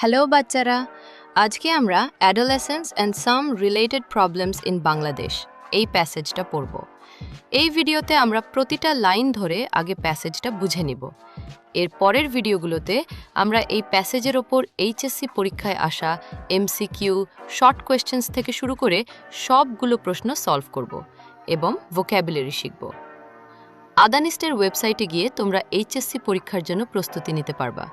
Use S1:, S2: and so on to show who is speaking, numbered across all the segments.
S1: Hello বাচ্চারা, আজকে আমরা adolescence and some related problems in Bangladesh এই প্যাসেজটা পড়ব। এই ভিডিওতে আমরা প্রতিটা লাইন ধরে আগে প্যাসেজটা বুঝে নিব। এর পরের ভিডিওগুলোতে আমরা এই প্যাসেজের ওপর এইচএসসি পরীক্ষায় আসা এমসিকিউ, শর্ট কোয়েশ্চেন্স থেকে শুরু করে সবগুলো প্রশ্ন সলভ করব এবং ভোক্যাবুলারি শিখব। আদানিস্টের ওয়েবসাইটে গিয়ে তোমরা এইচএসসি পরীক্ষার জন্য প্রস্তুতি নিতে পারবা।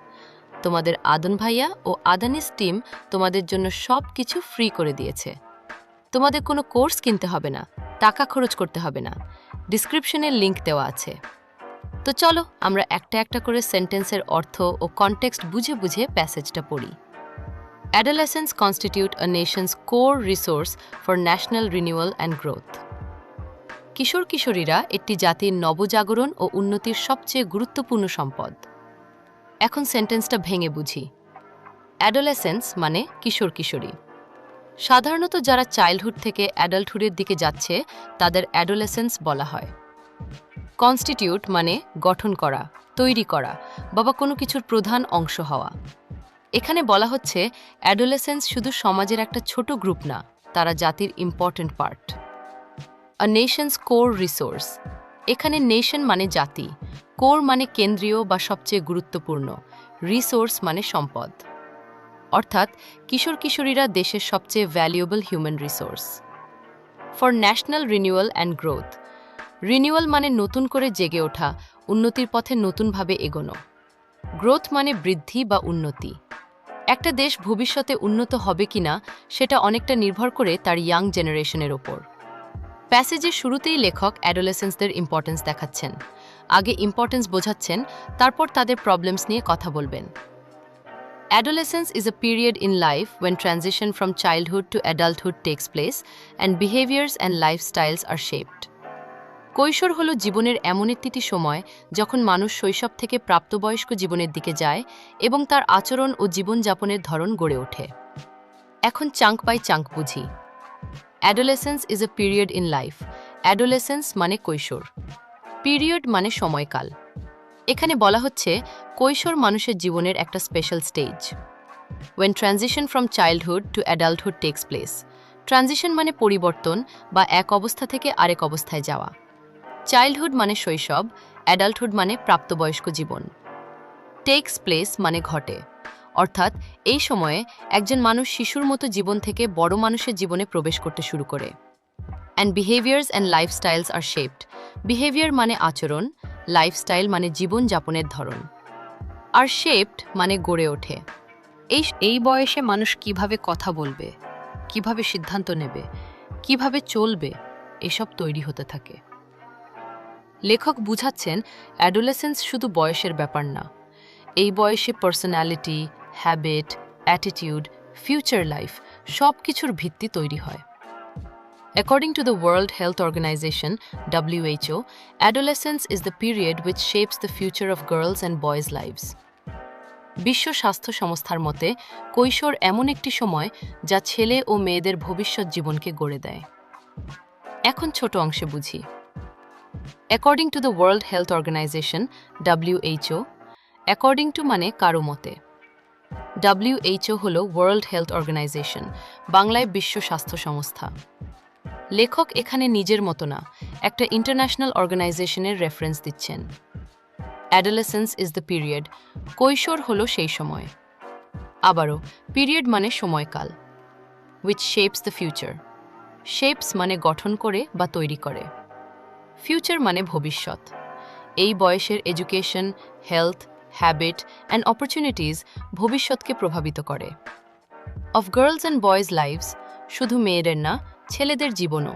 S1: তোমাদের আদন ভাইয়া ও আদানিস টিম তোমাদের জন্য সব কিছু ফ্রি করে দিয়েছে। তোমাদের কোনো কোর্স কিনতে হবে না, টাকা খরচ করতে হবে না। ডিসক্রিপশনে লিংক দেওয়া আছে। তো চলো আমরা একটা একটা করে সেন্টেন্সের অর্থ ও কনটেক্সট বুঝে বুঝে প্যাসেজটা পড়ি। Adolescents constitute a nation's core resource for national renewal and growth. কিশোর কিশোরীরা একটি জাতির নবজাগরণ ও উন্নতির সবচেয়ে গুরুত্বপূর্ণ সম্পদ। এখন সেন্টেন্সটা ভেঙে বুঝি। অ্যাডোলেসেন্স মানে কিশোর কিশোরী। সাধারণত যারা চাইল্ডহুড থেকে অ্যাডাল্টহুডের দিকে যাচ্ছে তাদের অ্যাডোলেসেন্স বলা হয়। কনস্টিটিউট মানে গঠন করা, তৈরি করা, বা কোনো কিছুর প্রধান অংশ হওয়া। এখানে বলা হচ্ছে অ্যাডোলেসেন্স শুধু সমাজের একটা ছোট গ্রুপ না, তারা জাতির ইম্পর্ট্যান্ট পার্ট। আ নেশনস কোর রিসোর্স। এখানে নেশন মানে জাতি, কোর মানে কেন্দ্রীয় বা সবচেয়ে গুরুত্বপূর্ণ, রিসোর্স মানে সম্পদ। অর্থাৎ কিশোর কিশোরীরা দেশের সবচেয়ে valuable human resource. For national renewal and growth. Renewal মানে নতুন করে জেগে ওঠা, উন্নতির পথে নতুনভাবে এগোনো। গ্রোথ মানে বৃদ্ধি বা উন্নতি। একটা দেশ ভবিষ্যতে উন্নত হবে কিনা সেটা অনেকটা নির্ভর করে তার ইয়াং জেনারেশনের ওপর। প্যাসেজের শুরুতেই লেখক অ্যাডোলেসেন্সদের ইম্পর্টেন্স দেখাচ্ছেন। আগে ইম্পর্টেন্স বোঝাচ্ছেন, তারপর তাদের প্রবলেমস নিয়ে কথা বলবেন। Adolescence is a period in life when transition from childhood to adulthood takes place and behaviors and lifestyles are shaped. কৈশোর হলো জীবনের এমন একটি সময় যখন মানুষ শৈশব থেকে প্রাপ্তবয়স্ক জীবনের দিকে যায় এবং তার আচরণ ও জীবনযাপনের ধরন গড়ে ওঠে। এখন চাঙ্ক বাই চাঙ্ক বুঝি। Adolescence is a period in life. Adolescence মানে কৈশোর। পিরিয়ড মানে সময়কাল। এখানে বলা হচ্ছে কৈশোর মানুষের জীবনের একটা special stage. When transition from childhood to adulthood takes place. Transition মানে পরিবর্তন বা এক অবস্থা থেকে আরেক অবস্থায় যাওয়া। চাইল্ডহুড মানে শৈশব, অ্যাডাল্টহুড মানে প্রাপ্তবয়স্ক জীবন। টেকস প্লেস মানে ঘটে, অর্থাৎ এই সময়ে একজন মানুষ শিশুর মতো জীবন থেকে বড় মানুষের জীবনে প্রবেশ করতে শুরু করে। And behaviours and lifestyles are shaped. Behaviour মানে আচরণ, লাইফস্টাইল মানে জীবনযাপনের ধরন, আর শেপড মানে গড়ে ওঠে। এই বয়সে মানুষ কিভাবে কথা বলবে, কিভাবে সিদ্ধান্ত নেবে, কিভাবে চলবে, এসব তৈরি হতে থাকে। লেখক বুঝাচ্ছেন অ্যাডোলেসেন্স শুধু বয়সের ব্যাপার না, এই বয়সে personality, habit, attitude, future life সব কিছুর ভিত্তি তৈরি হয়। According to the World Health Organization, WHO, adolescence is the period which shapes the future of girls' and boys' lives. বিশ্ব স্বাস্থ্য সংস্থার মতে কৈশোর এমন একটি সময় যা ছেলে ও মেয়েদের ভবিষ্যৎ জীবনকে গড়ে দেয়। এখন ছোট অংশে বুঝি। According to the World Health Organization, WHO, according to মানে কারো মতে। WHO হলো ওয়ার্ল্ড হেলথ অর্গানাইজেশন, বাংলায় বিশ্ব স্বাস্থ্য সংস্থা। লেখক এখানে নিজের মতো না, একটা ইন্টারন্যাশনাল অর্গানাইজেশনের রেফারেন্স দিচ্ছেন। অ্যাডোলেসেন্স ইজ দ্য পিরিয়ড, কৈশোর হলো সেই সময়। আবারও, পিরিয়ড মানে সময়কাল। Which shapes the future. Shapes মানে গঠন করে বা তৈরি করে। ফিউচার মানে ভবিষ্যৎ। এই বয়সের education, health, habit and opportunities ভবিষ্যৎকে প্রভাবিত করে। Of girls and boys lives, শুধু মেয়েদের না, ছেলেদের জীবনও।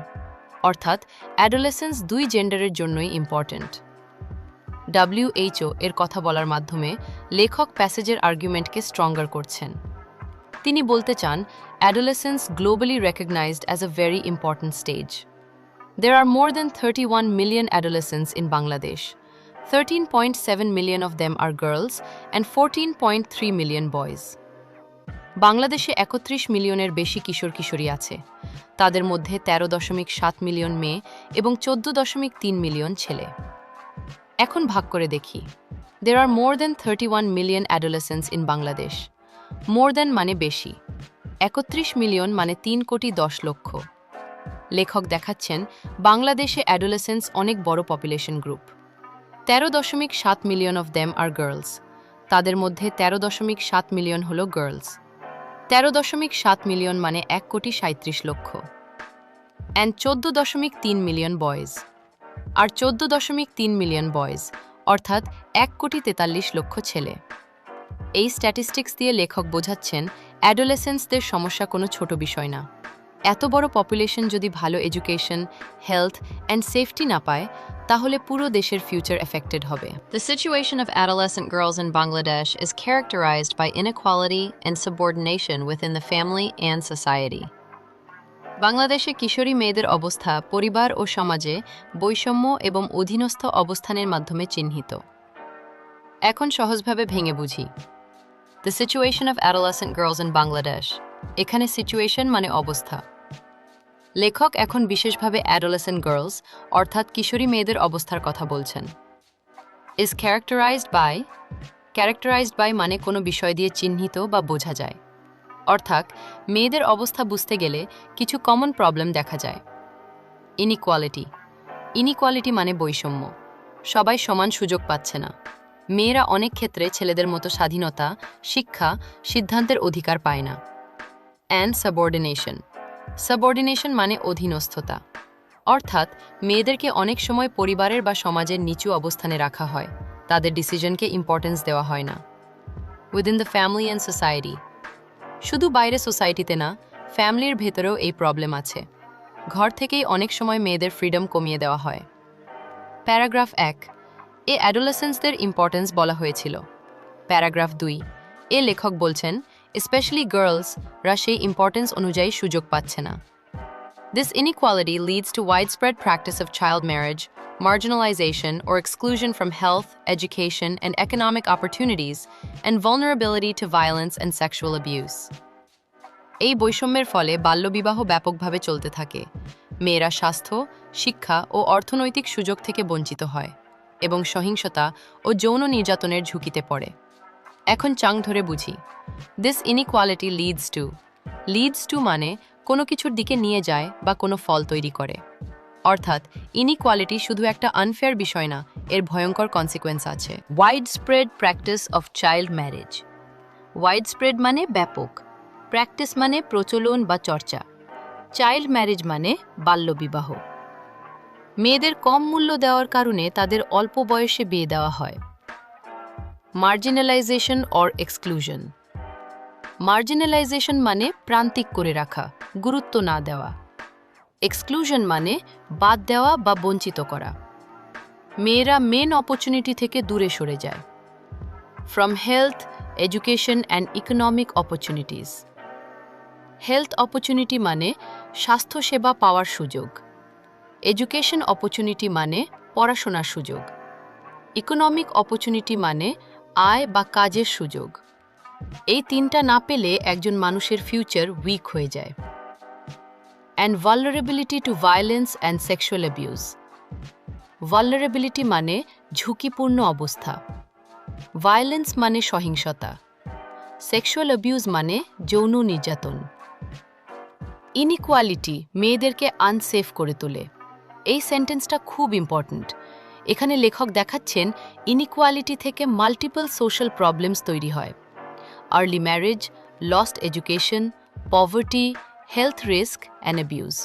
S1: অর্থাৎ অ্যাডোলেসেন্স দুই জেন্ডারের জন্যই ইম্পর্ট্যান্ট। WHO এর কথা বলার মাধ্যমে লেখক প্যাসেজের আর্গুমেন্টকে স্ট্রঙ্গার করছেন। তিনি বলতে চান adolescence globally recognised as a very important stage. There are more than 31 million adolescents in Bangladesh. 13.7 million of them are girls and 14.3 million boys. বাংলাদেশে 31 মিলিয়নের বেশি কিশোর কিশোরী আছে। তাদের মধ্যে 13.7 মিলিয়ন মেয়ে এবং 14.3 মিলিয়ন ছেলে। এখন ভাগ করে দেখি। There are more than 31 million adolescents in Bangladesh. More than মানে বেশি, ৩১ মিলিয়ন মানে 3,10,00,000। লেখক দেখাচ্ছেন বাংলাদেশে অ্যাডোলেসেন্স অনেক বড় population group. 13.7 million of them are girls. তাদের মধ্যে 13.7 মিলিয়ন হল গার্লস। 13.7 মিলিয়ন মানে 1,37,00,000। And 14.3 million boys. আর 14.3 মিলিয়ন বয়েজ অর্থাৎ 1,43,00,000 ছেলে। এই স্ট্যাটিস্টিক্স দিয়ে লেখক বোঝাচ্ছেন অ্যাডোলেসেন্সদের সমস্যা কোনো ছোট বিষয় না। এত বড় পপুলেশন যদি ভালো এডুকেশন, হেলথ অ্যান্ড সেফটি না পায়, তাহলে পুরো দেশের ফিউচার এফেক্টেড হবে। The situation of adolescent girls in Bangladesh is characterized by inequality and subordination within the family and society. বাংলাদেশে কিশোরী মেয়েদের অবস্থা পরিবার ও সমাজে বৈষম্য এবং অধীনস্থ অবস্থানের মাধ্যমে চিহ্নিত। এখন সহজভাবে ভেঙে বুঝি। The situation of adolescent girls in Bangladesh. এখানে সিচুয়েশন মানে অবস্থা। লেখক এখন বিশেষভাবে অ্যাডোলেসেন্ট গার্লস অর্থাৎ কিশোরী মেয়েদের অবস্থার কথা বলছেন। ইজ ক্যারেক্টারাইজড বাই মানে কোনো বিষয় দিয়ে চিহ্নিত বা বোঝা যায়। অর্থাৎ মেয়েদের অবস্থা বুঝতে গেলে কিছু কমন প্রবলেম দেখা যায়। ইনিকোয়ালিটি মানে বৈষম্য। সবাই সমান সুযোগ পাচ্ছে না। মেয়েরা অনেক ক্ষেত্রে ছেলেদের মতো স্বাধীনতা, শিক্ষা, সিদ্ধান্তের অধিকার পায় না। অ্যান্ড সাবঅর্ডিনেশন মানে অধীনস্থতা। অর্থাৎ মেয়েদেরকে অনেক সময় পরিবারের বা সমাজের নিচু অবস্থানে রাখা হয়, তাদের ডিসিশনকে ইম্পর্টেন্স দেওয়া হয় না। Within the family and society. শুধু বাইরে সোসাইটিতে না, ফ্যামিলির ভেতরেও এই প্রবলেম আছে। ঘর থেকেই অনেক সময় মেয়েদের ফ্রিডম কমিয়ে দেওয়া হয়। প্যারাগ্রাফ 1 এ অ্যাডোলেসেন্সদের ইম্পর্টেন্স বলা হয়েছিল। প্যারাগ্রাফ 2 এ লেখক বলছেন স্পেশালি গার্লসরা সেই ইম্পর্টেন্স অনুযায়ী সুযোগ পাচ্ছে না। This inequality leads to widespread practice of child marriage, marginalization or exclusion from health, education, and economic opportunities, and vulnerability to violence and sexual abuse. এই বৈষম্যের ফলে বাল্যবিবাহ ব্যাপকভাবে চলতে থাকে। মেয়েরা স্বাস্থ্য, শিক্ষা ও অর্থনৈতিক সুযোগ থেকে বঞ্চিত হয় এবং সহিংসতা ও যৌন নির্যাতনের ঝুঁকিতে পড়ে। এখন চাং ধরে বুঝি। This inequality leads to মানে কোনো কিছুর দিকে নিয়ে যায় বা কোনো ফল তৈরি করে। অর্থাৎ ইনইকুয়ালিটি শুধু একটা আনফেয়ার বিষয় না, এর ভয়ঙ্কর কনসিকোয়েন্স আছে। Widespread practice of child marriage. Widespread মানে ব্যাপক, প্র্যাকটিস মানে প্রচলন বা চর্চা, চাইল্ড ম্যারেজ মানে বাল্যবিবাহ। মেয়েদের কম মূল্য দেওয়ার কারণে তাদের অল্প বয়সে বিয়ে দেওয়া হয়। মার্জিনালাইজেশন অর এক্সক্লুশন। মার্জিনালাইজেশন মানে প্রান্তিক করে রাখা, গুরুত্ব না দেওয়া। এক্সক্লুশন মানে বাদ দেওয়া বা বঞ্চিত করা। মেয়েরা মেন অপরচুনিটি থেকে দূরে সরে যায়। From health, education and economic opportunities. Health opportunity মানে স্বাস্থ্যসেবা পাওয়ার সুযোগ। এডুকেশন অপরচুনিটি মানে পড়াশোনার সুযোগ। ইকোনমিক অপরচুনিটি মানে আয় বা কাজের সুযোগ। এই তিনটা না পেলে একজন মানুষের ফিউচার উইক হয়ে যায়। And vulnerability to violence and sexual abuse. Vulnerability মানে ঝুঁকিপূর্ণ অবস্থা। ভায়োলেন্স মানে সহিংসতা। সেক্সুয়াল অ্যাবিউজ মানে যৌন নির্যাতন। ইনইকুয়ালিটি মেয়েদেরকে আনসেফ করে তোলে। এই সেন্টেন্সটা খুব ইম্পর্ট্যান্ট। এখানে লেখক দেখাচ্ছেন ইনইকুয়ালিটি থেকে মাল্টিপল সোশ্যাল প্রবলেমস তৈরি হয়। Early marriage, lost education, poverty, health risk and abuse.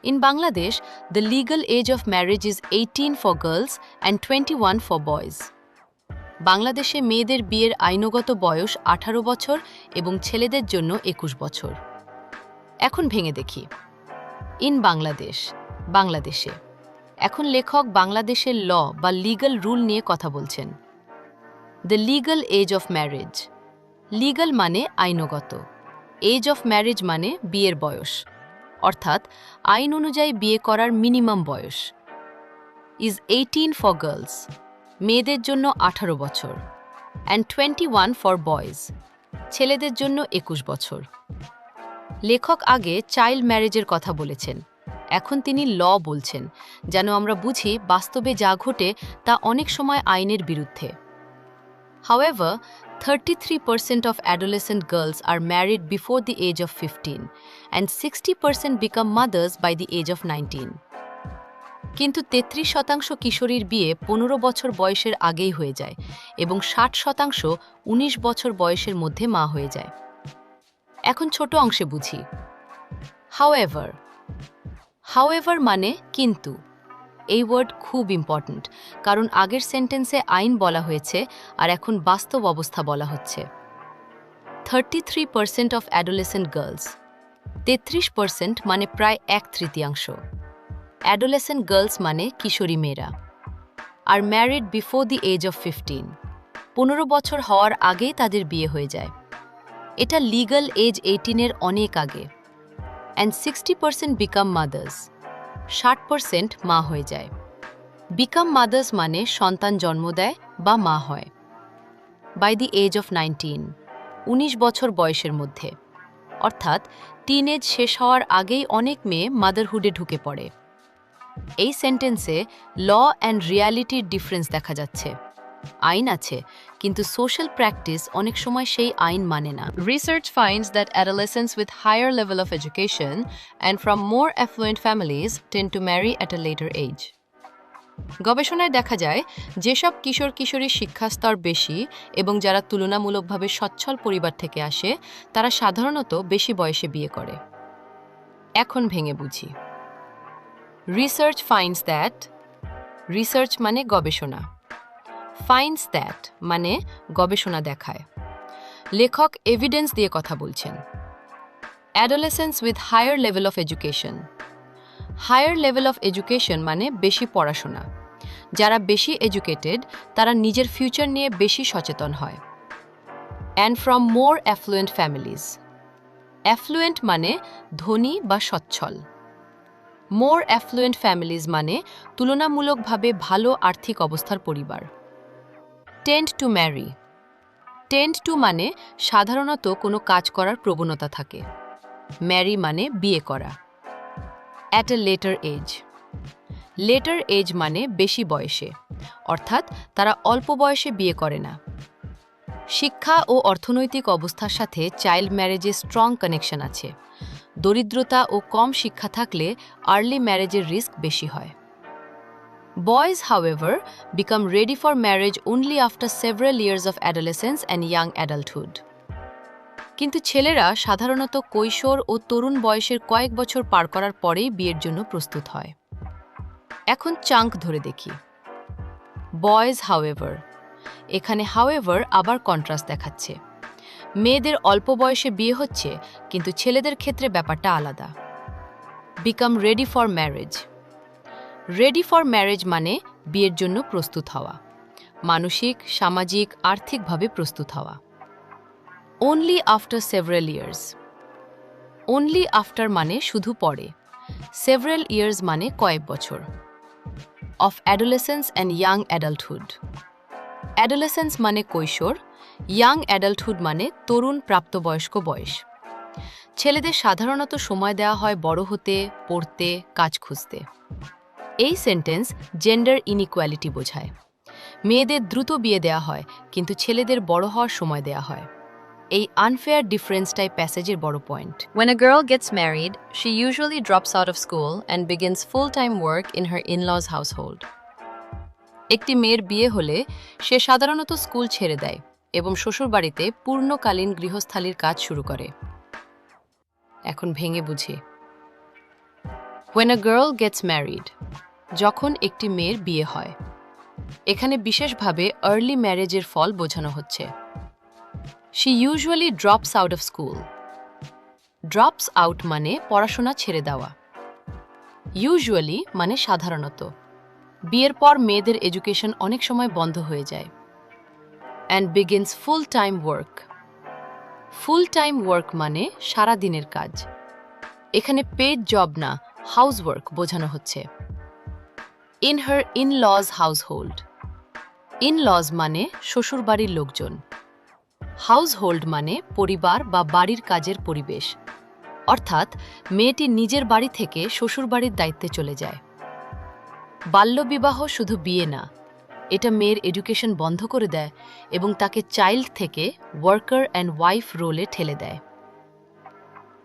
S1: In Bangladesh, the legal age of marriage is 18 for girls and 21 for boys. বাংলাদেশে মেয়েদের বিয়ের আইনগত বয়স 18 বছর এবং ছেলেদের জন্য 21 বছর। এখন ভেঙে দেখি। ইন বাংলাদেশে এখন লেখক বাংলাদেশের ল বা লিগ্যাল রুল নিয়ে কথা বলছেন। The legal age of marriage. Legal মানে আইনগত, এজ অফ ম্যারেজ মানে বিয়ের বয়স, অর্থাৎ আইন অনুযায়ী বিয়ে করার মিনিমাম বয়স। ইজ 18 ফর গার্লস, মেয়েদের জন্য 18 বছর, অ্যান্ড 21 ফর বয়েজ, ছেলেদের জন্য 21 বছর। লেখক আগে চাইল্ড ম্যারেজের কথা বলেছেন, এখন তিনি ল বলছেন, যেন আমরা বুঝি বাস্তবে যা ঘটে তা অনেক সময় আইনের বিরুদ্ধে। However, 33% of adolescent girls are married before the age of 15 and 60% become mothers by the age of 19. কিন্তু 33% কিশোরীর বিয়ে 15 বছর বয়সের আগেই হয়ে যায় এবং 60% 19 বছর বয়সের মধ্যে মা হয়ে যায়। এখন ছোট অংশে বুঝি। However মানে কিন্তু। এই ওয়ার্ড খুব ইম্পর্ট্যান্ট, কারণ আগের সেন্টেন্সে আইন বলা হয়েছে আর এখন বাস্তব অবস্থা বলা হচ্ছে। 33% of adolescent girls, 33% মানে প্রায় 1/3। Adolescent girls মানে কিশোরী মেয়েরা। Are married before the age of 15, 15 বছর হওয়ার আগেই তাদের বিয়ে হয়ে যায়। এটা লিগ্যাল এজ 18-এর অনেক আগে। অ্যান্ড 60% বিকাম মাদার্স, 60% মা হয়ে যায়। বিকাম মাদার্স মানে সন্তান জন্ম দেয় বা মা হয়। বাই দি এজ অফ 19, 19 বছর বয়সের মধ্যে, অর্থাৎ টিনেজ শেষ হওয়ার আগেই অনেক মেয়ে মাদারহুডে ঢুকে পড়ে। এই সেন্টেন্সে ল অ্যান্ড রিয়ালিটির ডিফারেন্স দেখা যাচ্ছে। আইন আছে, কিন্তু সোশ্যাল প্র্যাকটিস অনেক সময় সেই আইন মানে না। Research finds that adolescents with higher level of education and from more affluent families tend to marry at a later age. গবেষণায় দেখা যায় যেসব কিশোর কিশোরীর শিক্ষাস্তর বেশি এবং যারা তুলনামূলকভাবে সচ্ছল পরিবার থেকে আসে, তারা সাধারণত বেশি বয়সে বিয়ে করে। এখন ভেঙে বুঝি। রিসার্চ ফাইন্ডস দ্যাট, রিসার্চ মানে গবেষণা, ফাইন্ডস দ্যাট মানে গবেষণা দেখায়। লেখক এভিডেন্স দিয়ে কথা বলছেন। Adolescence with higher level of education, higher level of education মানে বেশি পড়াশোনা। যারা বেশি এডুকেটেড তারা নিজের ফিউচার নিয়ে বেশি সচেতন হয়। And from more effluent families, effluent মানে ধনী বা সচ্ছল। মোর অ্যাফ্লুয়েন্ট ফ্যামিলিজ মানে তুলনামূলকভাবে ভালো আর্থিক অবস্থার পরিবার। Tend to marry, tend two মানে সাধারণত কোনো কাজ করার প্রবণতা থাকে। ম্যারি মানে বিয়ে করা। At a later age, later age মানে বেশি বয়সে, অর্থাৎ তারা অল্প বয়সে বিয়ে করে না। শিক্ষা ও অর্থনৈতিক অবস্থার সাথে চাইল্ড ম্যারেজে স্ট্রং কানেকশন আছে। দরিদ্রতা ও কম শিক্ষা থাকলে আর্লি ম্যারেজের রিস্ক বেশি হয়। Boys however become ready for marriage only after several years of adolescence and young adulthood. কিন্তু ছেলেরা সাধারণত কৈশোর ও তরুণ বয়সের কয়েক বছর পার করার পরেই বিয়ের জন্য প্রস্তুত হয়। এখন চাঙ্ক ধরে দেখি। বয়েজ however, এখানে however আবার কন্ট্রাস্ট দেখাচ্ছে। মেয়েদের অল্প বয়সে বিয়ে হচ্ছে, কিন্তু ছেলেদের ক্ষেত্রে ব্যাপারটা আলাদা। Become ready for marriage, ready for marriage মানে বিয়ের জন্য প্রস্তুত হওয়া, মানসিক, সামাজিক, আর্থিকভাবে প্রস্তুত হওয়া। Only after several years, only after মানে শুধু পরে, সেভারাল ইয়ার্স মানে কয়েক বছর। Of adolescence and young adulthood, adolescence মানে কৈশোর, ইয়াং অ্যাডাল্টহুড মানে তরুণ প্রাপ্তবয়স্ক বয়স। ছেলেদের সাধারণত সময় দেওয়া হয় বড় হতে, পড়তে, কাজ খুঁজতে। এই সেন্টেন্স জেন্ডার ইনইকুয়ালিটি বোঝায়। মেয়েদের দ্রুত বিয়ে দেওয়া হয়, কিন্তু ছেলেদের বড় হওয়ার সময় দেওয়া হয়। এই আনফেয়ার ডিফারেন্সটাই প্যাসেজের বড় point. When a girl gets married, she usually drops out of school and begins full-time work in her in-laws household. একটি মেয়ের বিয়ে হলে সে সাধারণত স্কুল ছেড়ে দেয় এবং শ্বশুরবাড়িতে পূর্ণকালীন গৃহস্থালির কাজ শুরু করে। এখন ভেঙে বুঝি। When a girl gets married, যখন একটি মেয়ের বিয়ে হয়। এখানে বিশেষভাবে আর্লি ম্যারেজের ফল বোঝানো হচ্ছে। She usually drops out of school. Drops out মানে পড়াশোনা ছেড়ে দেওয়া। Usually মানে সাধারণত। বিয়ের পর মেয়েদের এডুকেশন অনেক সময় বন্ধ হয়ে যায়। And begins full-time work. Full-time work মানে সারা দিনের কাজ। এখানে পেড জব না, হাউসওয়ার্ক বোঝানো হচ্ছে। In her in-laws household. In-laws মানে শ্বশুরবাড়ির লোকজন। হাউসহোল্ড মানে পরিবার বা বাড়ির কাজের পরিবেশ, অর্থাৎ মেয়েটি নিজের বাড়ি থেকে শ্বশুরবাড়ির দায়িত্বে চলে যায়। বাল্যবিবাহ শুধু বিয়ে না, এটা মেয়ের এডুকেশন বন্ধ করে দেয় এবং তাকে চাইল্ড থেকে ওয়ার্কার অ্যান্ড ওয়াইফ রোলে ঠেলে দেয়।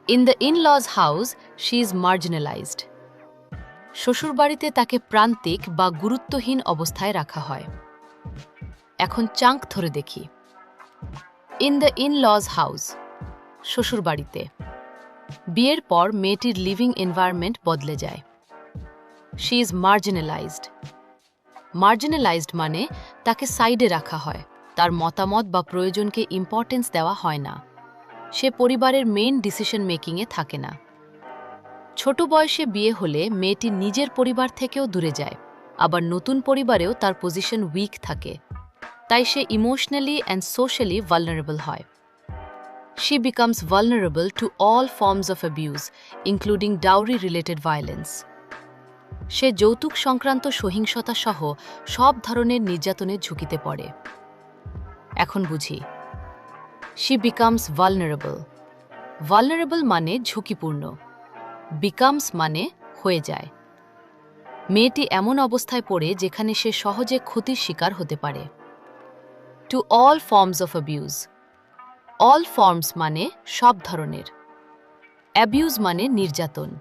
S1: In the in-lodge house she is marginalised. শ্বশুরবাড়িতে তাকে প্রান্তিক বা গুরুত্বহীন অবস্থায় রাখা হয়। এখন চাঙ্ক ধরে দেখি। ইন দ্য ইন-লজ হাউস, শ্বশুরবাড়িতে। বিয়ের পর মেয়েটির লিভিং এনভায়রনমেন্ট বদলে যায়। She is marginalised. মার্জিনালাইজড মানে তাকে সাইডে রাখা হয়, তার মতামত বা প্রয়োজনকে ইম্পর্টেন্স দেওয়া হয় না। সে পরিবারের মেইন ডিসিশন মেকিংয়ে থাকে না। ছোট বয়সে বিয়ে হলে মেয়েটি নিজের পরিবার থেকেও দূরে যায়, আবার নতুন পরিবারেও তার পজিশন উইক থাকে, তাই সে ইমোশনালি অ্যান্ড সোশ্যালি ভালনারেবল হয়। She becomes vulnerable to all forms of abuse, including dowry-related violence. সে যৌতুক সংক্রান্ত সহিংসতা সহ সব ধরনের নির্যাতনের ঝুঁকিতে পড়ে। এখন বুঝি। She becomes vulnerable. Vulnerable মানে ঝুঁকিপূর্ণ। Becomes মানে হয়ে যায়। মেয়েটি এমন অবস্থায় পড়ে যেখানে সে সহজে ক্ষতির শিকার হতে পারে। To all forms of abuse. All forms মানে সব ধরনের। অ্যাবিউজ মানে নির্যাতন।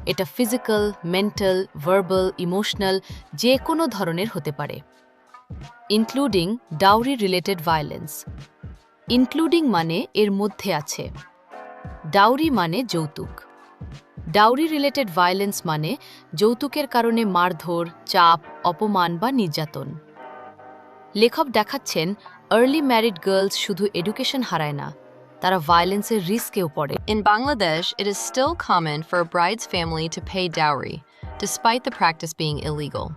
S1: এটা ফিজিক্যাল, মেন্টাল, ভার্বাল, ইমোশনাল যে কোনো ধরনের হতে পারে। Including dowry related violence. Including মানে এর মধ্যে আছে। ডাউরি মানে যৌতুক। ডাউরি রিলেটেড ভায়োলেন্স মানে যৌতুকের কারণে মারধর, চাপ, অপমান বা নির্যাতন। লেখক দেখাচ্ছেন early married girls শুধু এডুকেশন হারায় না, তারা ভায়োলেন্সের রিস্কেও পড়ে।
S2: In Bangladesh, it is still common for a bride's family to pay dowry, despite the practice being illegal.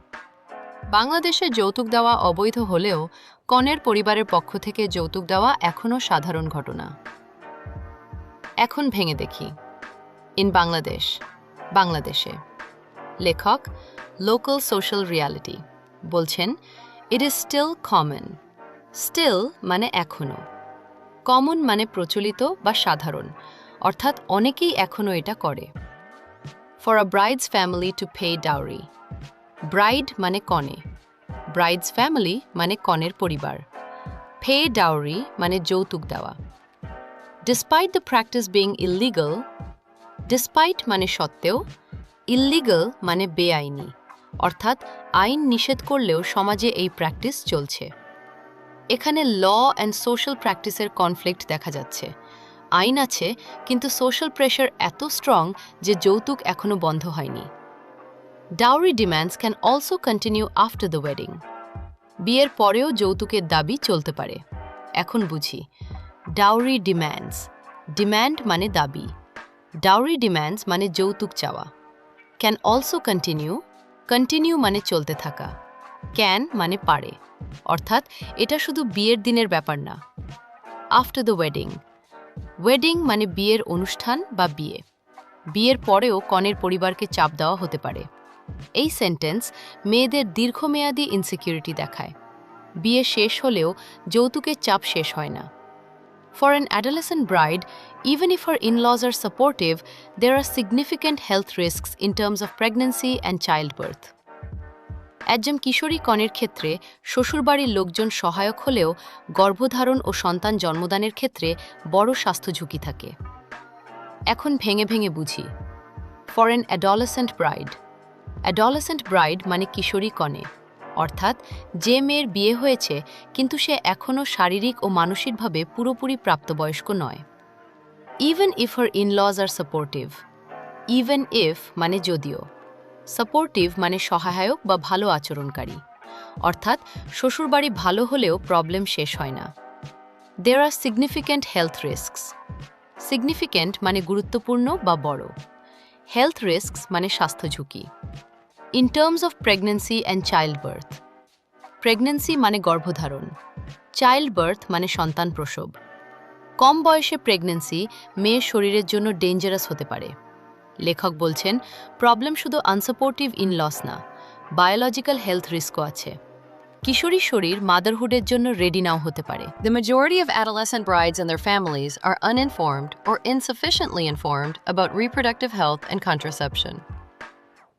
S1: বাংলাদেশে যৌতুক দেওয়া অবৈধ হলেও কনের পরিবারের পক্ষ থেকে যৌতুক দেওয়া এখনও সাধারণ ঘটনা। এখন ভেঙে দেখি। ইন বাংলাদেশ, বাংলাদেশে। লেখক লোকাল সোশ্যাল রিয়ালিটি বলছেন, it is still common. Still মানে এখনও, কমন মানে প্রচলিত বা সাধারণ, অর্থাৎ অনেকেই এখনও এটা করে। For a bride's family to pay dowry. Bride মানে কনে, ব্রাইডস ফ্যামিলি মানে কনের পরিবার, পে ডাউরি মানে যৌতুক দেওয়া। Despite the practice being illegal. Despite মানে সত্ত্বেও, ইললিগাল মানে বেআইনি, অর্থাৎ আইন নিষেধ করলেও সমাজে এই প্র্যাকটিস চলছে। এখানে ল অ্যান্ড সোশ্যাল প্র্যাকটিসের কনফ্লিক্ট দেখা যাচ্ছে। আইন আছে, কিন্তু সোশ্যাল প্রেশার এত স্ট্রং যে যৌতুক এখনও বন্ধ হয়নি। Dowry demands can also continue after the wedding. বিয়ের পরেও যৌতুকের দাবি চলতে পারে। এখন বুঝি। Dowry demands. ডিম্যান্ড মানে দাবি। ডাউরি ডিম্যান্ডস মানে যৌতুক চাওয়া। Can also continue. কন্টিনিউ মানে চলতে থাকা। ক্যান মানে পারে, অর্থাৎ এটা শুধু বিয়ের দিনের ব্যাপার না। After the wedding. ওয়েডিং মানে বিয়ের অনুষ্ঠান বা বিয়ে। বিয়ের পরেও কনের পরিবারকে চাপ দেওয়া হতে পারে। এই সেন্টেন্স মেয়েদের দীর্ঘমেয়াদী ইনসিকিউরিটি দেখায়। বিয়ে শেষ হলেও যৌতুকের চাপ শেষ হয় না। For an adolescent bride, even if her in-laws are supportive, there are significant health risks in terms of pregnancy and childbirth. একজন কিশোরী কনের ক্ষেত্রে শ্বশুরবাড়ির লোকজন সহায়ক হলেও গর্ভধারণ ও সন্তান জন্মদানের ক্ষেত্রে বড় স্বাস্থ্য ঝুঁকি থাকে। এখন ভেঙে ভেঙে বুঝি। For an adolescent bride. Adolescent bride মানে কিশোরী কনে, অর্থাৎ যে মেয়ের বিয়ে হয়েছে কিন্তু সে এখনও শারীরিক ও মানসিকভাবে পুরোপুরি প্রাপ্তবয়স্ক নয়। Even if her in-laws are supportive. Even if মানে যদিও, সাপোর্টিভ মানে সহায়ক বা ভালো আচরণকারী, অর্থাৎ শ্বশুরবাড়ি ভালো হলেও প্রবলেম শেষ হয় না। দেয়ার আর সিগনিফিক্যান্ট হেলথ রিস্কস। সিগনিফিক্যান্ট মানে গুরুত্বপূর্ণ বা বড়। হেলথ রিস্কস মানে স্বাস্থ্য ঝুঁকি। In terms of pregnancy and child birth. Pregnancy মানে গর্ভধারণ, চাইল্ড বার্থ মানে সন্তান প্রসব। কম বয়সে প্রেগন্যান্সি মেয়ের শরীরের জন্য ডেঞ্জারাস হতে পারে। লেখক বলছেন, প্রবলেম শুধু আনসাপোর্টিভ ইন-লস না, বায়োলজিক্যাল হেলথ রিস্কও আছে। কিশোরী শরীর মাদারহুডের জন্য রেডি নাও হতে পারে।
S2: The majority of adolescent brides and their families are uninformed or insufficiently informed about reproductive health and contraception.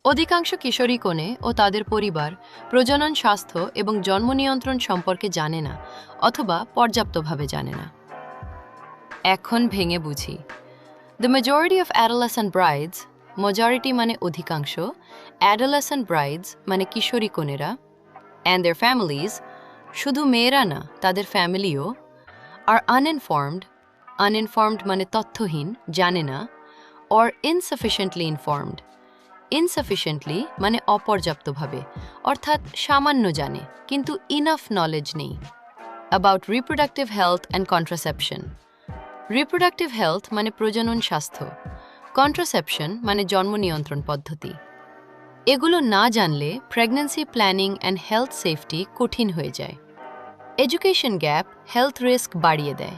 S1: অধিকাংশ কিশোরী কনে ও তাদের পরিবার প্রজনন স্বাস্থ্য এবং জন্ম নিয়ন্ত্রণ সম্পর্কে জানে না অথবা পর্যাপ্তভাবে জানে না। এখন ভেঙে বুঝি। The majority of adolescent brides, majority মানে অধিকাংশ, adolescent brides মানে কিশোরী কনেরা, and their families, শুধু মেয়েরা না তাদের ফ্যামিলিও, are uninformed মানে তথ্যহীন, জানে না, or insufficiently informed. Insufficiently মানে অপর্যাপ্তভাবে, অর্থাৎ সামান্য জানে কিন্তু ইনাফ নলেজ নেই। About reproductive health and contraception. Reproductive health মানে প্রজনন স্বাস্থ্য, কন্ট্রাসেপশন মানে জন্ম নিয়ন্ত্রণ পদ্ধতি। এগুলো না জানলে pregnancy planning and health safety কঠিন হয়ে যায়। এডুকেশন গ্যাপ হেলথ রিস্ক বাড়িয়ে দেয়।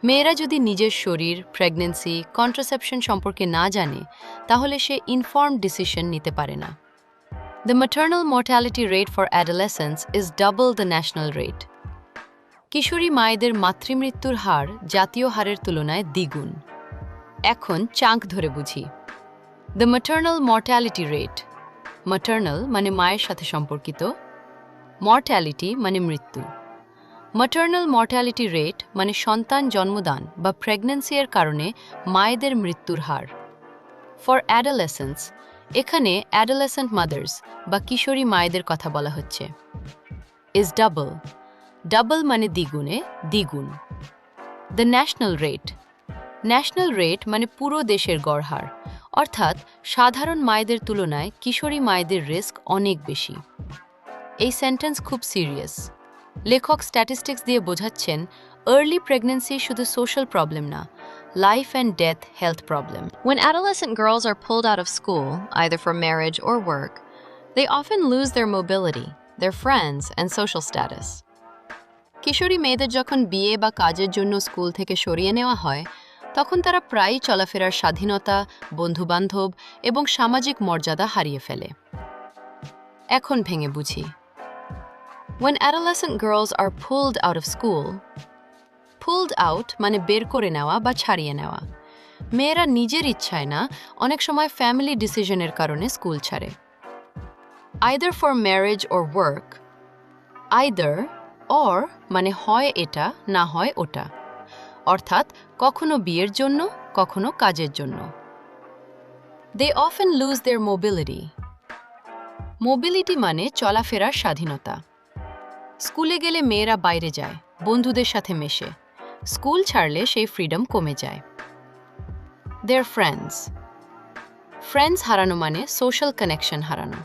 S1: মেয়েরা যদি নিজের শরীর, প্রেগন্যান্সি, কন্ট্রাসেপশন সম্পর্কে না জানে তাহলে সে ইনফর্মড ডিসিশন নিতে পারে না। The maternal mortality rate for adolescence is double the national rate. কিশোরী মায়েদের মাতৃমৃত্যুর হার জাতীয় হারের তুলনায় দ্বিগুণ। এখন চাঙ্ক ধরে বুঝি। The maternal mortality rate, maternal মানে মায়ের সাথে সম্পর্কিত, মর্টালিটি মানে মৃত্যু। ম্যাটার্নাল মর্টালিটি রেট মানে সন্তান জন্মদান বা প্রেগন্যান্সি এর কারণে মায়েদের মৃত্যুর হার। ফর অ্যাডোলেসেন্স, এখানে অ্যাডোলেসেন্ট মাদার্স বা কিশোরী মায়েদের কথা বলা হচ্ছে, ইজ ডাবল। ডাবল মানে দ্বিগুণে, দ্বিগুণ। The national rate, national rate মানে পুরো দেশের গড় হার, অর্থাৎ সাধারণ মায়েদের তুলনায় কিশোরী মায়েদের রিস্ক অনেক বেশি। এই সেন্টেন্স খুব সিরিয়াস। লেখক স্ট্যাটিস্টিক্স দিয়ে বোঝাচ্ছেন আর্লি প্রেগন্যান্সি শুধু সোশ্যাল প্রবলেম না, life and death health problem.
S2: When adolescent girls are pulled out of school, either for marriage or work, they often lose their mobility, their friends, and social status.
S1: কিশোরী মেয়েদের যখন বিয়ে বা কাজের জন্য school থেকে সরিয়ে নেওয়া হয় তখন তারা প্রায়ই চলাফেরার স্বাধীনতা, বন্ধুবান্ধব এবং সামাজিক মর্যাদা হারিয়ে ফেলে। এখন ভেঙে বুঝি। When adolescent girls are pulled out of school, pulled out মানে বের করে নেওয়া বা ছাড়িয়ে নেওয়া। মেয়েরা নিজের ইচ্ছায় না, অনেক সময় ফ্যামিলি ডিসিশনের কারণে স্কুল ছাড়ে। Either for marriage or work, either or মানে হয় এটা না হয় ওটা, অর্থাৎ কখনো বিয়ের জন্য কখনো কাজের জন্য। They often lose their mobility. Mobility মানে চলাফেরার স্বাধীনতা। স্কুলে গেলে মেয়েরা বাইরে যায়, বন্ধুদের সাথে মেশে। স্কুল ছাড়লে সেই ফ্রিডম কমে যায়। Their friends. ফ্রেন্ডস হারানো মানে সোশ্যাল কানেকশন হারানো।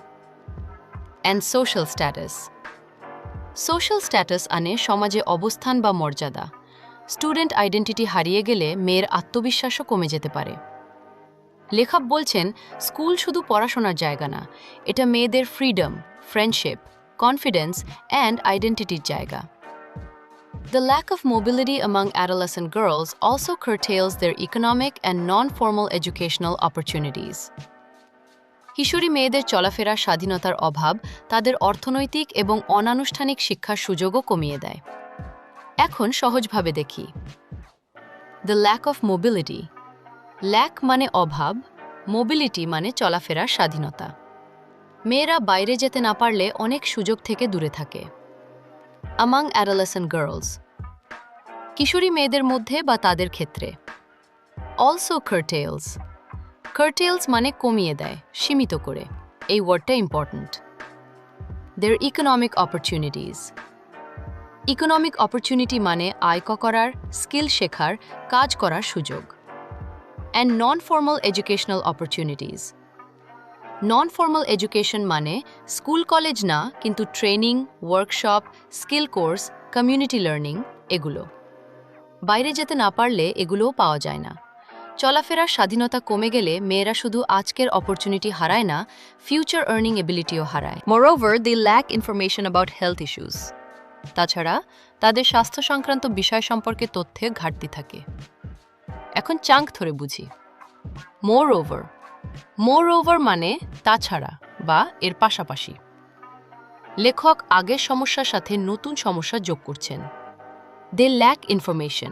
S1: And social status. Social status আনে সমাজে অবস্থান বা মর্যাদা। স্টুডেন্ট আইডেন্টিটি হারিয়ে গেলে মেয়ের আত্মবিশ্বাসও কমে যেতে পারে। লেখক বলছেন স্কুল শুধু পড়াশোনার জায়গা না, এটা মেয়েদের ফ্রিডম, ফ্রেন্ডশিপ, কনফিডেন্স অ্যান্ড আইডেন্টিটির জায়গা। The lack of mobility among adolescent girls also curtails their economic and non-formal educational opportunities. কিশোরী মেয়েদের চলাফেরার স্বাধীনতার অভাব তাদের অর্থনৈতিক এবং অনানুষ্ঠানিক শিক্ষার সুযোগও কমিয়ে দেয়। এখন সহজভাবে দেখি। The lack of mobility. Lack মানে অভাব, মোবিলিটি মানে চলাফেরার স্বাধীনতা। মেয়েরা বাইরে যেতে না পারলে অনেক সুযোগ থেকে দূরে থাকে। Among adolescent girls. কিশোরী মেয়েদের মধ্যে বা তাদের ক্ষেত্রে। Also curtails. Curtails মানে কমিয়ে দেয়, সীমিত করে। এই ওয়ার্ডটা important. Their economic opportunities. Economic opportunity মানে আয় করার, স্কিল শেখার, কাজ করার সুযোগ। And non-formal educational opportunities. Non-formal education মানে স্কুল কলেজ না কিন্তু training, workshop, skill course, community learning এগুলো। বাইরে যেতে না পারলে এগুলোও পাওয়া যায় না। চলাফেরার স্বাধীনতা কমে গেলে মেয়েরা শুধু আজকের অপরচুনিটি হারায় না, ফিউচার আর্নিং এবিলিটিও হারায়। Moreover, they lack information about health issues. তাছাড়া তাদের স্বাস্থ্য সংক্রান্ত বিষয় সম্পর্কে তথ্যে ঘাটতি থাকে। এখন চাঙ্ক ধরে বুঝি। Moreover. Moreover মানে তাছাড়া বা এর পাশাপাশি। লেখক আগের সমস্যার সাথে নতুন সমস্যা যোগ করছেন। They lack information.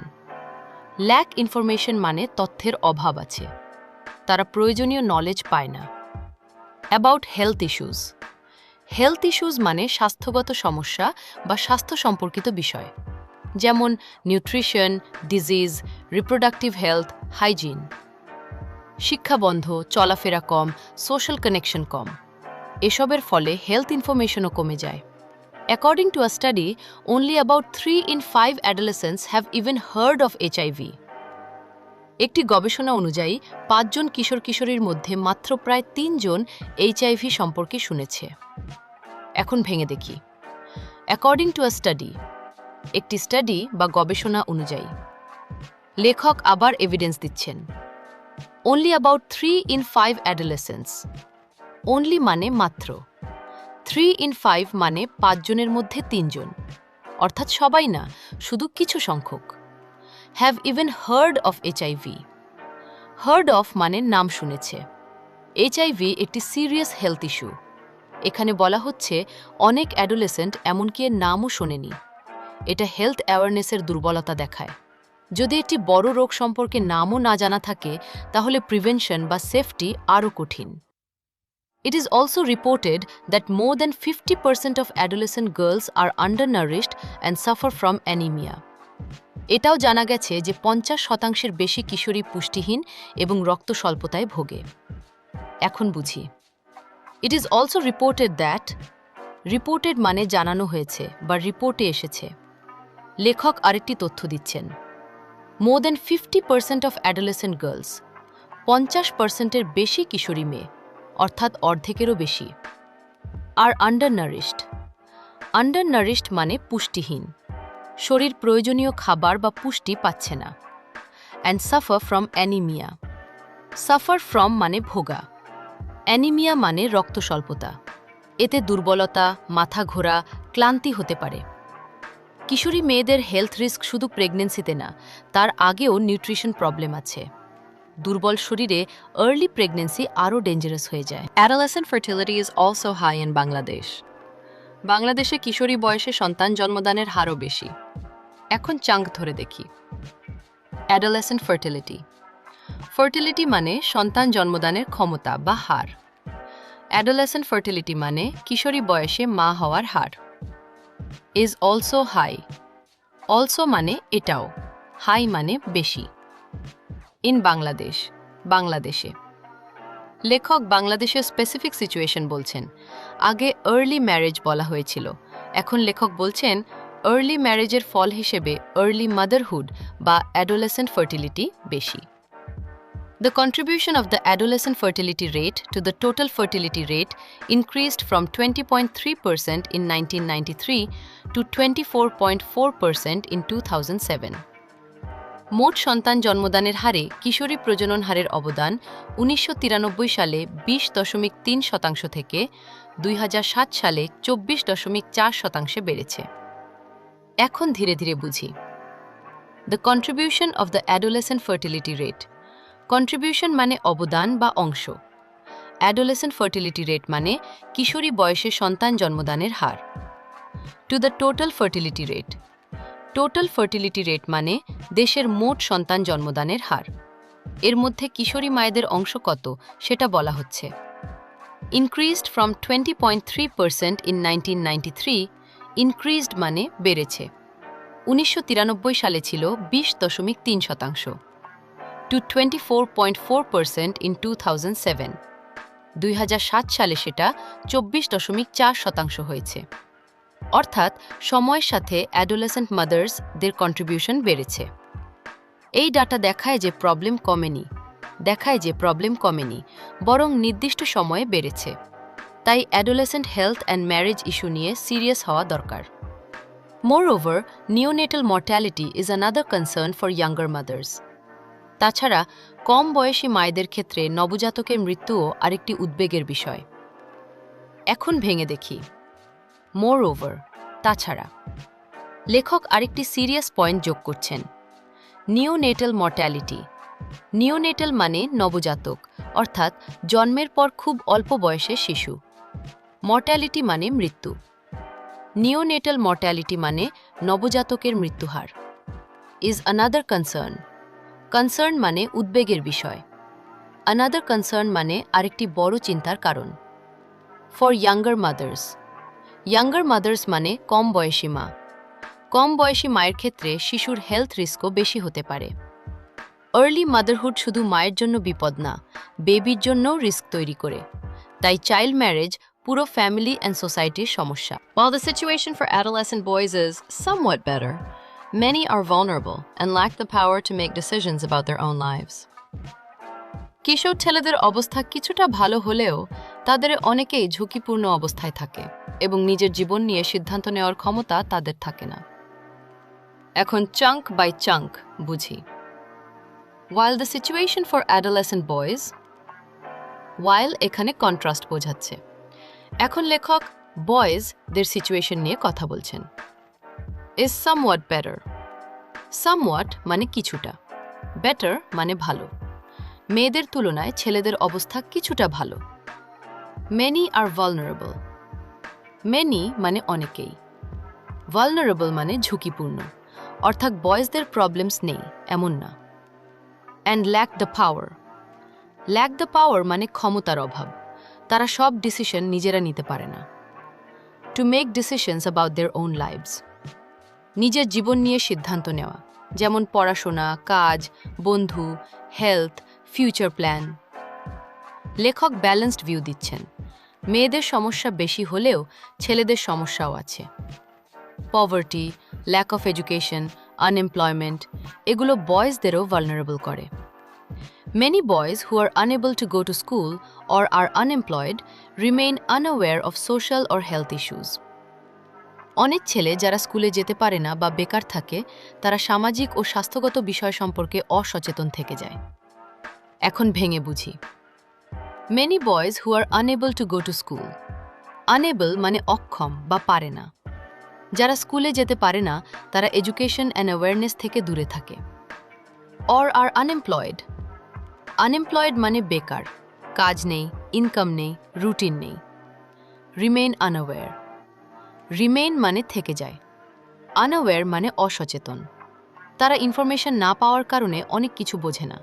S1: Lack information মানে তথ্যের অভাব আছে। তারা প্রয়োজনীয় নলেজ পায় না। About health issues. Health issues মানে স্বাস্থ্যগত সমস্যা বা স্বাস্থ্য সম্পর্কিত বিষয়, যেমন nutrition, disease, reproductive health, hygiene. শিক্ষা বন্ধ, চলাফেরা কম, সোশ্যাল কানেকশন কম, এসবের ফলে হেলথ ইনফরমেশনও কমে যায়। According to a study, only about 3 in 5 adolescents have even heard of HIV. একটি গবেষণা অনুযায়ী 5 জন কিশোর কিশোরীর মধ্যে মাত্র প্রায় 3 জন HIV সম্পর্কে শুনেছে। এখন ভেঙে দেখি। According to a study, একটি স্টাডি বা গবেষণা অনুযায়ী, লেখক আবার এভিডেন্স দিচ্ছেন। Only about 3 in 5 adolescents. Only মানে মাত্র। 3 in 5 মানে 5 জনের মধ্যে 3 জন, অর্থাৎ সবাই না, শুধু কিছু সংখ্যক। Have even hard of HIV. Hard of মানে নাম শুনেছে। HIV একটি সিরিয়াস হেলথ ইস্যু। এখানে বলা হচ্ছে অনেক অ্যাডোলেসেন্ট এমনকি এর নামও শোনেনি। এটা হেলথ অ্যাওয়ারনেসের দুর্বলতা দেখায়। যদি একটি বড় রোগ সম্পর্কে নামও না জানা থাকে, তাহলে প্রিভেনশন বা সেফটি আরও কঠিন। It is also reported that more than 50% of adolescent girls are undernourished and suffer from anemia. এটাও জানা গেছে যে 50% বেশি কিশোরী পুষ্টিহীন এবং রক্ত স্বল্পতায় ভোগে। এখন বুঝি। It is also reported that, reported মানে জানানো হয়েছে বা রিপোর্টে এসেছে। লেখক আরেকটি তথ্য দিচ্ছেন। More than 50% of adolescent girls, 50%-এর বেশি কিশোরী মেয়ে, অর্থাৎ অর্ধেকেরও বেশি, আর আন্ডারনারিশড। আন্ডারনারিশড মানে পুষ্টিহীন, শরীর প্রয়োজনীয় খাবার বা পুষ্টি পাচ্ছে না। And suffer from anaemia. Suffer from মানে ভোগা, অ্যানিমিয়া মানে রক্ত স্বল্পতা। এতে দুর্বলতা, মাথা ঘোরা, ক্লান্তি হতে পারে। কিশোরী মেয়েদের হেলথ রিস্ক শুধু প্রেগন্যান্সিতে না, তার আগেও নিউট্রিশন প্রবলেম আছে। দুর্বল শরীরে আর্লি প্রেগন্যান্সি আরও ডেঞ্জারাস হয়ে যায়।
S2: Adolescent fertility is also high in Bangladesh.
S1: বাংলাদেশে কিশোরী বয়সে সন্তান জন্মদানের হারও বেশি। এখন চাঙ্ক ধরে দেখি। Adolescent fertility. ফার্টিলিটি মানে সন্তান জন্মদানের ক্ষমতা বা হার। অ্যাডোলেসেন্ট ফার্টিলিটি মানে কিশোরী বয়সে মা হওয়ার হার। Is also high. অলসো মানে এটাও, হাই মানে বেশি। ইন বাংলাদেশ, বাংলাদেশে। লেখক বাংলাদেশের স্পেসিফিক সিচুয়েশন বলছেন। আগে আর্লি ম্যারেজ বলা হয়েছিল, এখন লেখক বলছেন আর্লি ম্যারেজের ফল হিসেবে আর্লি মাদারহুড বা অ্যাডোলেসেন্ট ফার্টিলিটি বেশি। The contribution of the adolescent fertility rate to the total fertility rate increased from 20.3% in 1993 to 24.4% in 2007. মোট সন্তান জন্মদানের হারে কিশোরী প্রজনন হারের অবদান 1993 সালে 20.3% থেকে 2007 সালে 24.4% বেড়েছে। এখন ধীরে ধীরে বুঝি। The contribution of the adolescent fertility rate. Contribution মানে অবদান বা অংশ। অ্যাডোলেসেন্ট ফার্টিলিটি রেট মানে কিশোরী বয়সে সন্তান জন্মদানের হার। To the total fertility rate. Total fertility rate মানে দেশের মোট সন্তান জন্মদানের হার। এর মধ্যে কিশোরী মায়েদের অংশ কত সেটা বলা হচ্ছে। ইনক্রিজড ফ্রম 20.3% ইন 1993, ইনক্রিজড মানে বেড়েছে। 1993 সালে ছিল 20.3%। to 24.4% in 2007. 2007 সালে সেটা 24.4% হয়েছে। অর্থাৎ সময়ের সাথে অ্যাডোলেসেন্ট মাদার্সদের কন্ট্রিবিউশন বেড়েছে। এই ডাটা দেখায় যে প্রবলেম কমেনি, বরং নির্দিষ্ট সময়ে বেড়েছে। তাই adolescent health and marriage issue নিয়ে সিরিয়াস হওয়া দরকার। Moreover, neonatal mortality is another concern for younger mothers. তাছাড়া কম বয়সী মায়েদের ক্ষেত্রে নবজাতকের মৃত্যুও আরেকটি উদ্বেগের বিষয়। এখন ভেঙে দেখি। Moreover, তাছাড়া। লেখক আরেকটি সিরিয়াস পয়েন্ট যোগ করছেন। Neonatal mortality. নিওনেটাল মানে নবজাতক, অর্থাৎ জন্মের পর খুব অল্প বয়সের শিশু। মর্টালিটি মানে মৃত্যু। নিওনেটাল মর্টালিটি মানে নবজাতকের মৃত্যুহার। Is another concern. কনসার্ন মানে উদ্বেগের বিষয়। অ্যানাদার কনসার্ন মানে আরেকটি বড় চিন্তার কারণ। For younger mother's. Younger mother's মানে কম বয়সী মা। কম বয়সী মায়ের ক্ষেত্রে শিশুর হেলথ রিস্কও বেশি হতে পারে। আর্লি মাদারহুড শুধু মায়ের জন্য বিপদ না, বেবির জন্যও রিস্ক তৈরি করে। তাই চাইল্ড ম্যারেজ পুরো ফ্যামিলি অ্যান্ড সোসাইটির সমস্যা।
S2: While the situation for adolescent boys is somewhat better, many are vulnerable and lack the power to make decisions about their own lives.
S1: কিশোর ছেলেদের অবস্থা কিছুটা ভালো হলেও তাদের অনেকেই ঝুঁকিপূর্ণ অবস্থায় থাকে এবং নিজের জীবন নিয়ে সিদ্ধান্ত নেওয়ার ক্ষমতা তাদের থাকে না। এখন চাঙ্ক বাই চাঙ্ক বুঝি। While the situation for adolescent boys, while এখানে কন্ট্রাস্ট বোঝাচ্ছে। এখন লেখক বয়েজদের সিচুয়েশন নিয়ে কথা বলছেন। is somewhat better. somewhat মানে কিছুটা, better মানে ভালো। মেয়েদের তুলনায় ছেলেদের অবস্থা কিছুটা ভালো। many are vulnerable. many মানে অনেকেই, vulnerable মানে ঝুঁকিপূর্ণ, অর্থাৎ বয়েজদের প্রবলেমস নেই এমন না। and lack the power. lack the power মানে ক্ষমতার অভাব, তারা সব ডিসিশন নিজেরা নিতে পারে না। to make decisions about their own lives. নিজের জীবন নিয়ে সিদ্ধান্ত নেওয়া, যেমন পড়াশোনা, কাজ, বন্ধু, হেলথ, ফিউচার প্ল্যান। লেখক ব্যালেন্সড ভিউ দিচ্ছেন। মেয়েদের সমস্যা বেশি হলেও ছেলেদের সমস্যাও আছে। Poverty, lack of education, unemployment এগুলো বয়েজদেরও ভালনারেবল করে। Many boys who are unable to go to school or are unemployed remain unaware of social or health issues. অনেক ছেলে যারা স্কুলে যেতে পারে না বা বেকার থাকে, তারা সামাজিক ও স্বাস্থ্যগত বিষয় সম্পর্কে অসচেতন থেকে যায়। এখন ভেঙে বুঝি। Many boys who are unable to go to school. Unable মানে অক্ষম বা পারে না। যারা স্কুলে যেতে পারে না তারা এডুকেশন অ্যান্ড অ্যাওয়ারনেস থেকে দূরে থাকে। Or are unemployed. Unemployed মানে বেকার, কাজ নেই, ইনকাম নেই, রুটিন নেই। Remain unaware. Remain মানে থেকে যায়, unaware মানে অসচেতন, তারা ইনফরমেশন না পাওয়ার কারণে অনেক কিছু বোঝে না।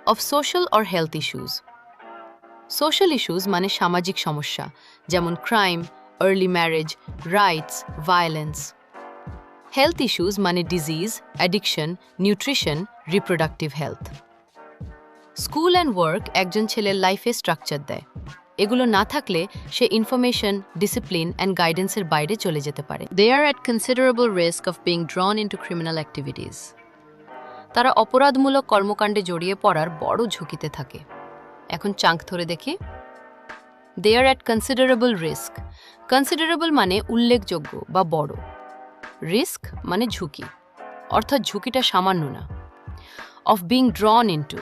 S1: Of social or health issues. Social issues মানে সামাজিক সমস্যা, যেমন crime, early marriage, rights, violence. Health issues মানে disease, addiction, nutrition, reproductive health. School and work একজন ছেলের লাইফে স্ট্রাকচার দেয়। এগুলো না থাকলে সে ইনফরমেশন, ডিসিপ্লিন অ্যান্ড গাইডেন্সের বাইরে চলে যেতে পারে।
S2: They are at considerable risk of being drawn into criminal activities.
S1: তারা অপরাধমূলক কর্মকাণ্ডে জড়িয়ে পড়ার বড় ঝুঁকিতে থাকে। এখন চাঙ্ক ধরে দেখি। They are at considerable risk. Considerable মানে উল্লেখযোগ্য বা বড়। রিস্ক মানে ঝুঁকি, অর্থাৎ ঝুঁকিটা সামান্য না। Of being drawn into.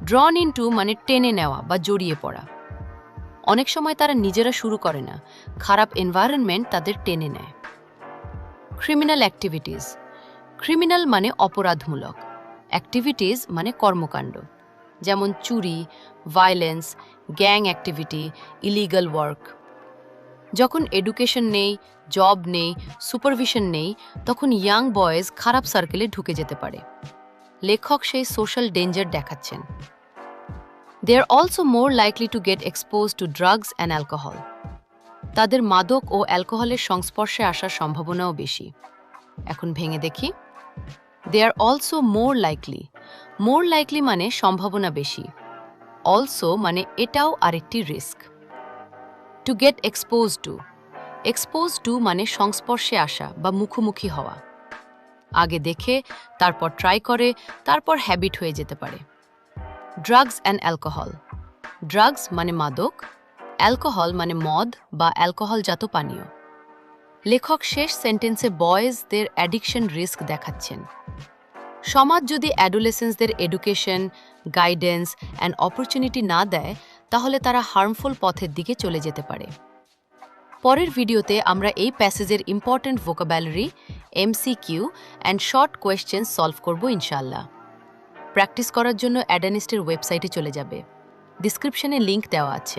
S1: Drawn into মানে টেনে নেওয়া বা জড়িয়ে পড়া। অনেক সময় তারা নিজেরা শুরু করে না, খারাপ এনভায়রনমেন্ট তাদের টেনে নেয়। Criminal activities. ক্রিমিনাল মানে অপরাধমূলক, অ্যাক্টিভিটিস মানে কর্মকাণ্ড, যেমন চুরি, violence, gang activity, illegal work. যখন এডুকেশন নেই, জব নেই, সুপারভিশন নেই, তখন ইয়াং বয়েজ খারাপ সার্কেলে ঢুকে যেতে পারে। লেখক সেই সোশ্যাল ডেঞ্জার দেখাচ্ছেন। They are also more likely to get exposed to drugs and alcohol. তাদের মাদক ও অ্যালকোহলের সংস্পর্শে আসার সম্ভাবনাও বেশি। এখন ভেঙে দেখি। They are also more likely. More likely মানে সম্ভাবনা বেশি। Also মানে এটাও আরেকটি risk. To get exposed to. Exposed to মানে সংস্পর্শে আসা বা মুখোমুখি হওয়া। আগে দেখে, তারপর ট্রাই করে, তারপর হ্যাবিট হয়ে যেতে পারে। Drugs and alcohol. ড্রাগস মানে মাদক, অ্যালকোহল মানে মদ বা অ্যালকোহলজাত পানীয়। লেখক শেষ সেন্টেন্সে বয়েজদের অ্যাডিকশন রিস্ক দেখাচ্ছেন। সমাজ যদি অ্যাডোলেসেন্সদের এডুকেশন, গাইডেন্স অ্যান্ড অপরচুনিটি না দেয়, তাহলে তারা হার্মফুল পথের দিকে চলে যেতে পারে। পরের ভিডিওতে আমরা এই প্যাসেজের important vocabulary, MCQ and short question solve করব ইনশাআল্লাহ। প্র্যাকটিস করার জন্য অ্যাডানিস্টের ওয়েবসাইটে চলে যাবে, ডিসক্রিপশনে লিংক দেওয়া আছে।